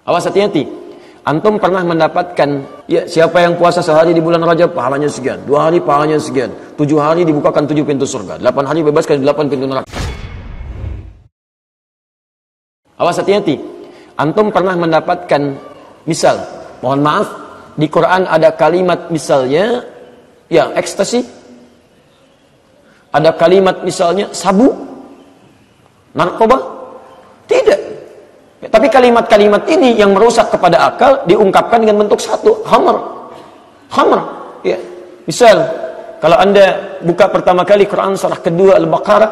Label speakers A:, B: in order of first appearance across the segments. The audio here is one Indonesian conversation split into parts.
A: Awas, hati-hati. Antum pernah mendapatkan, ya, siapa yang puasa sehari di bulan Rajab pahalanya sekian, 2 hari pahalanya sekian, 7 hari dibukakan 7 pintu surga, 8 hari bebaskan 8 pintu neraka. Awas, hati-hati. Antum pernah mendapatkan, misal, mohon maaf, di Quran ada kalimat misalnya, ya, ekstasi. Ada kalimat misalnya sabu, narkoba. Tidak. Ya, tapi kalimat-kalimat ini yang merusak kepada akal diungkapkan dengan bentuk satu, khamr. Khamr. Ya. Misal, kalau Anda buka pertama kali Quran surah kedua Al-Baqarah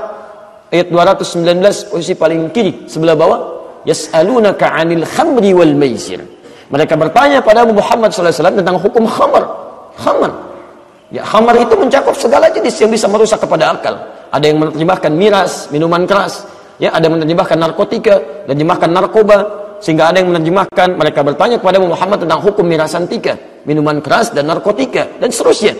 A: ayat 219 posisi paling kiri sebelah bawah, yas'alunaka 'anil khamri wal maisir. Mereka bertanya pada Muhammad SAW tentang hukum khamr. Khamr. Ya, khamr itu mencakup segala jenis yang bisa merusak kepada akal. Ada yang menerjemahkan miras, minuman keras. Ya, ada yang menerjemahkan narkotika, menerjemahkan narkoba, sehingga ada yang menerjemahkan, mereka bertanya kepada Muhammad tentang hukum mirasantika, minuman keras dan narkotika dan seterusnya.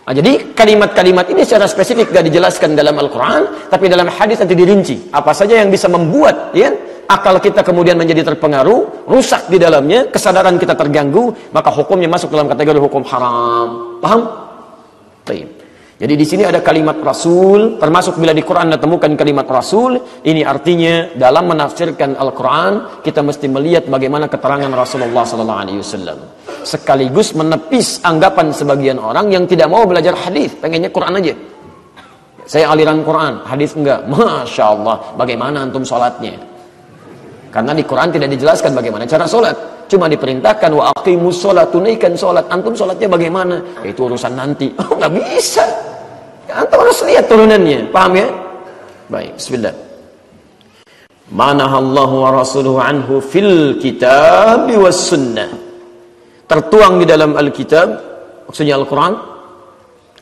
A: Nah, jadi kalimat-kalimat ini secara spesifik gak dijelaskan dalam Al-Quran, tapi dalam hadis nanti dirinci apa saja yang bisa membuat, ya, akal kita kemudian menjadi terpengaruh, rusak di dalamnya, kesadaran kita terganggu, maka hukumnya masuk dalam kategori hukum haram. Paham? Baik. Jadi di sini ada kalimat Rasul, termasuk bila di Quran Anda temukan kalimat Rasul, ini artinya dalam menafsirkan Al-Quran kita mesti melihat bagaimana keterangan Rasulullah SAW. Sekaligus menepis anggapan sebagian orang yang tidak mau belajar hadis, pengennya Quran aja. Saya aliran Quran, hadis enggak. Masya Allah, bagaimana antum sholatnya? Karena di Quran tidak dijelaskan bagaimana cara sholat. Cuma diperintahkan wa aqimus sholat, tunaikan sholat. Antum sholatnya bagaimana? Ya, itu urusan nanti. Oh, nggak bisa. Antum harus lihat turunannya. Paham ya? Baik, bismillah. Manahallahu wa rasuluhu anhu fil kitab was sunnah. Tertuang di dalam Alkitab, maksudnya Al-Quran,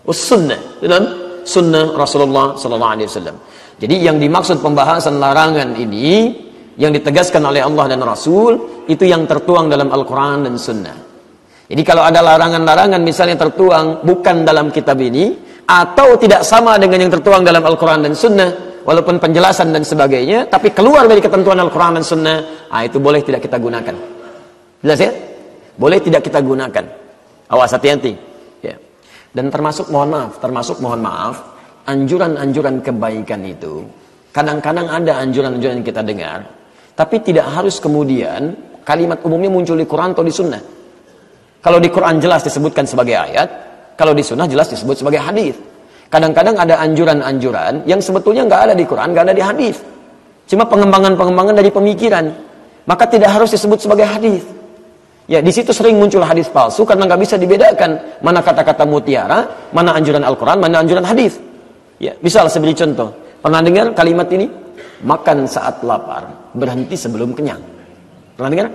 A: was sunnah, dalam sunnah Rasulullah SAW. Jadi yang dimaksud pembahasan larangan ini, yang ditegaskan oleh Allah dan Rasul, itu yang tertuang dalam Al-Quran dan Sunnah. Jadi kalau ada larangan-larangan misalnya tertuang bukan dalam kitab ini, atau tidak sama dengan yang tertuang dalam Al-Quran dan Sunnah, walaupun penjelasan dan sebagainya, tapi keluar dari ketentuan Al-Quran dan Sunnah, itu boleh tidak kita gunakan. Jelas ya? Boleh tidak kita gunakan. Awas, hati-hati. Ya. Dan termasuk mohon maaf, anjuran-anjuran kebaikan itu, kadang-kadang ada anjuran-anjuran yang kita dengar, tapi tidak harus kemudian kalimat umumnya muncul di Quran atau di Sunnah. Kalau di Quran jelas disebutkan sebagai ayat, kalau di Sunnah jelas disebut sebagai hadis. Kadang-kadang ada anjuran-anjuran yang sebetulnya nggak ada di Quran, nggak ada di hadis. Cuma pengembangan-pengembangan dari pemikiran, maka tidak harus disebut sebagai hadis. Ya, di situ sering muncul hadis palsu karena nggak bisa dibedakan mana kata-kata mutiara, mana anjuran Al-Quran, mana anjuran hadis. Ya, misal saya beri contoh. Pernah dengar kalimat ini? Makan saat lapar, berhenti sebelum kenyang. Pernah dengar?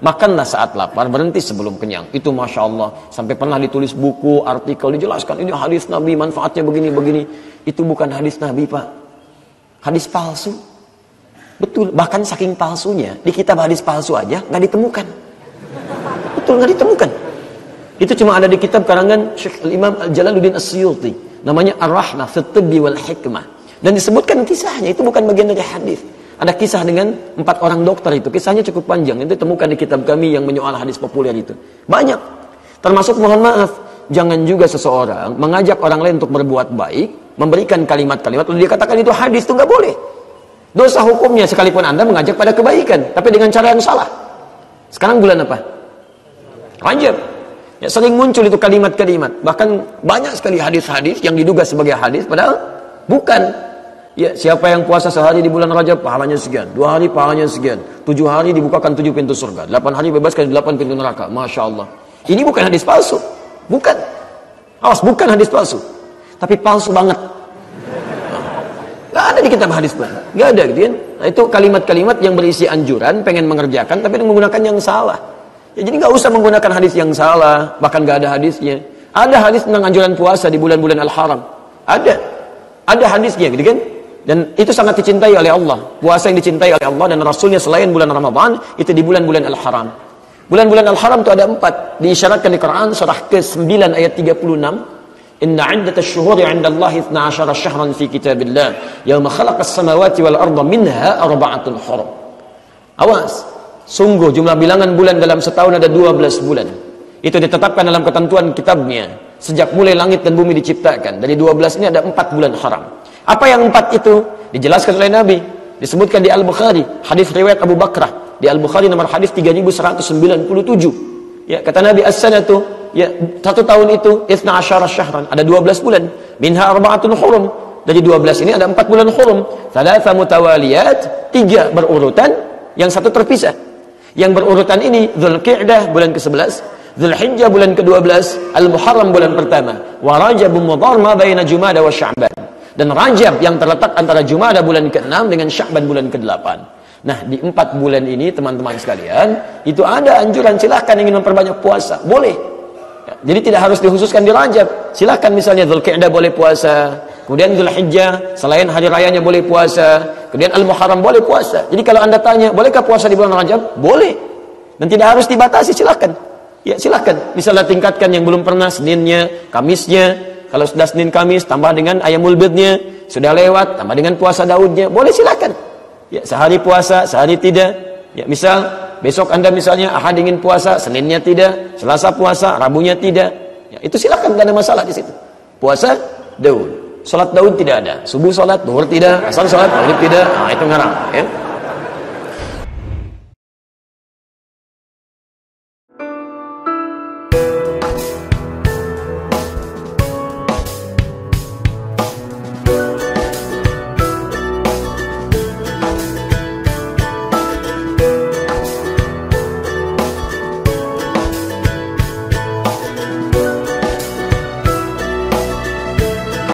A: Makanlah saat lapar, berhenti sebelum kenyang. Itu Masya Allah. Sampai pernah ditulis buku, artikel, dijelaskan. Ini hadis Nabi, manfaatnya begini-begini. Itu bukan hadis Nabi, Pak. Hadis palsu. Betul. Bahkan saking palsunya, di kitab hadis palsu aja nggak ditemukan. Betul, nggak ditemukan. Itu cuma ada di kitab karangan Syekh Imam Jalaluddin As-Suyuti. Namanya Ar-Rahmah fi Tibbi wal Hikmah. Dan disebutkan kisahnya, itu bukan bagian dari hadis. Ada kisah dengan 4 orang dokter itu. Kisahnya cukup panjang. Itu ditemukan di kitab kami yang menyoal hadis populer itu. Banyak. Termasuk mohon maaf, jangan juga seseorang mengajak orang lain untuk berbuat baik, memberikan kalimat-kalimat, lalu dia katakan itu hadis, itu nggak boleh. Dosa hukumnya sekalipun Anda mengajak pada kebaikan, tapi dengan cara yang salah. Sekarang bulan apa? Rajab. Ya, sering muncul itu kalimat-kalimat. Bahkan banyak sekali hadis-hadis yang diduga sebagai hadis, padahal bukan. Ya, siapa yang puasa sehari di bulan Rajab pahalanya sekian, 2 hari pahalanya sekian, 7 hari dibukakan 7 pintu surga, 8 hari bebaskan 8 pintu neraka. Masya Allah. Ini bukan hadis palsu. Bukan. Awas, bukan hadis palsu. Tapi palsu banget. Gak ada di kitab hadis pun. Gak ada gitu kan. Nah, itu kalimat-kalimat yang berisi anjuran, pengen mengerjakan, tapi menggunakan yang salah. Ya, jadi gak usah menggunakan hadis yang salah, bahkan gak ada hadisnya. Ada hadis tentang anjuran puasa di bulan-bulan Al-Haram. Ada hadisnya gitu kan. Dan itu sangat dicintai oleh Allah. Puasa yang dicintai oleh Allah dan Rasulnya selain bulan Ramadan, itu di bulan-bulan Al-Haram. Bulan-bulan Al-Haram itu ada 4. Diisyaratkan di Quran surah ke-9 ayat 36. Inna 'iddatash syuhuri 'inda Allahi 12 syahran fi kitabillah, yauma khalaqas samawati wal arda minha arba'atun hurum. Awas. Sungguh jumlah bilangan bulan dalam setahun ada 12 bulan. Itu ditetapkan dalam ketentuan kitabnya sejak mulai langit dan bumi diciptakan. Dari 12 ini ada 4 bulan haram. Apa yang 4 itu? Dijelaskan oleh Nabi, disebutkan di Al-Bukhari, hadis riwayat Abu Bakrah di Al-Bukhari nomor hadis 3197. Ya, kata Nabi, as-sanatu, ya, 1 tahun itu 12 syahran, ada 12 bulan. Minha arba'atun hurum. Dari 12 ini ada 4 bulan hurum. Thalatha mutawaliyat, 3 berurutan, yang 1 terpisah. Yang berurutan ini Dzulqa'dah bulan ke-11, Dzulhijjah bulan ke-12, Al-Muharram bulan pertama, wa Rajab mudhar ma baina Jumada wa Sya'ban. Dan Rajab yang terletak antara Jumada bulan ke-6 dengan Sya'ban bulan ke-8. Nah, di 4 bulan ini teman-teman sekalian, itu ada anjuran silahkan ingin memperbanyak puasa, boleh. Ya, jadi tidak harus dikhususkan di Rajab. Silahkan misalnya Dzulqa'dah boleh puasa, kemudian Dzulhijjah selain hari rayanya boleh puasa, kemudian Al-Muharram boleh puasa. Jadi kalau Anda tanya, bolehkah puasa di bulan Rajab? Boleh. Dan tidak harus dibatasi, silahkan. Ya, silahkan. Misalnya tingkatkan yang belum pernah, Seninnya, Kamisnya. Kalau sudah Senin Kamis, tambah dengan Ayamul Bidnya. Sudah lewat, tambah dengan puasa Daudnya. Boleh, silahkan. Ya, sehari puasa, sehari tidak. Ya, misal besok Anda misalnya Ahad ingin puasa, Seninnya tidak, Selasa puasa, Rabunya tidak. Ya, itu silahkan, tidak ada masalah di situ. Puasa Daud. Salat Daud tidak ada. Subuh salat, zuhur tidak, asar salat, maghrib tidak. Nah, itu ngarang, ya.